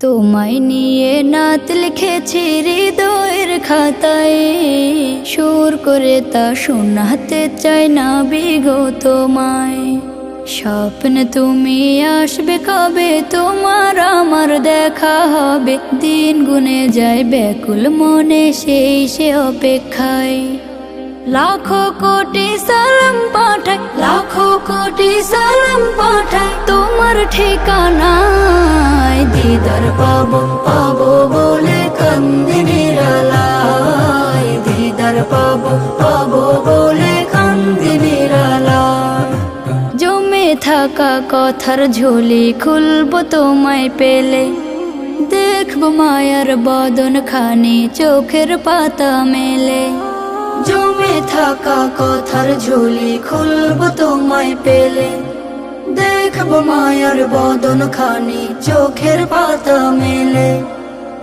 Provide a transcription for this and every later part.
তোমায় নিয়ে নাত লিখেছি হৃদয়ের খাতায়, সুর করে তা শোনাতে চাই না বিগো তোমায়। স্বপ্ন তুমি আসবে কবে, তোমার আমার দেখা হবে, দিন গুনে যায় ব্যাকুল মনে সেই সে অপেক্ষায়। লাখো কোটি সালাম পাঠাই, লাখো কোটি সালাম পাঠাই তোমার ঠিকানায়। দিদার পাবো পাবো বলে কান্দি নিরালায়, দিদার পাবো পাবো বলে কান্দি নিরালায়। জমে থাকা কথার ঝুলি খুলবো তোমায় পেলে, দেখবো মায়ার বদন খানি চোখের পাতা মেলে। জমে থাকা কথার ঝুলি খুলবো তোমায় পেলে, দেখবো মায়ার বদন খানি চোখের পাতা মেলে।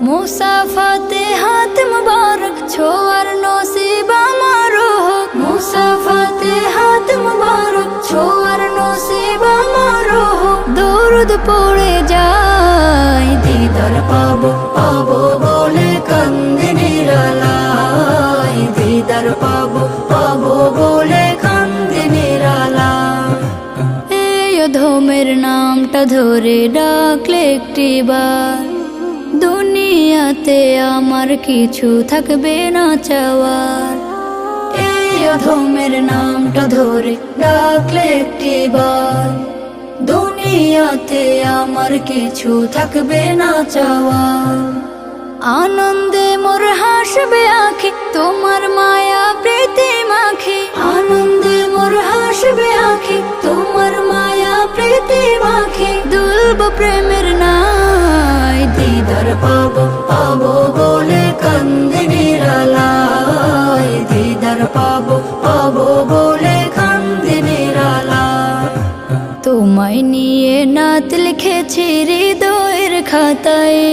মুসাফাতে হাত মুবারক ছোয়ার নসিব আমার হোক, মুসাফাতে হাত মুবারক ছোয়ার নসিব আমার হোক। দরুদ পড়ে যায় দিদার পাবো পাবো বলে কান্দি নিরালায়, দিদার পাবো পাবো বলে কান্দি নিরালায়। এই অধমের নামটা ধরে ডাকলে একটিবার, দুনিয়াতে আমার কিছু থাকবে না চাওয়ার। এই অধমের নামটা ধরে ডাকলে একটিবার, দুনিয়াতে আমার কিছু থাকবে না চাওয়ার। আনন্দে মোর হাসবে আঁখি তোমার মায়া প্রীতি মাখি, আনন্দে মোর হাসবে আঁখি তোমার মায়া প্রীতি মাখি। দুলব প্রেমের নাই দিদার পাবো পাবো বলে কান্দি নিরালায়, দিদার পাবো পাবো বলে কান্দি নিরালায়। তোমায় নিয়ে নাত লিখেছি হৃদয়ের খাতায়,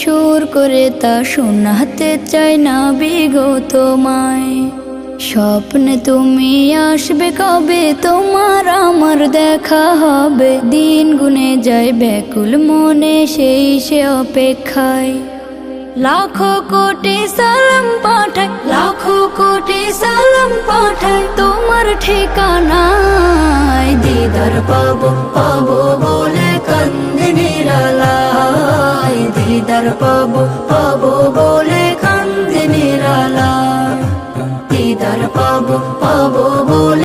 সুর করে তা শোনাতে চাই না বিগো তোমায়। স্বপ্ন তুমি আসবে কবে, তোমার আমার দেখা হবে, দিন গুনে যায় ব্যাকুল মনে সেই সে অপেক্ষায়। লাখো কোটি সালাম পাঠাই, লাখো কোটি সালাম পাঠাই তোমার ঠিকানায়। দিদার পাবো পাবো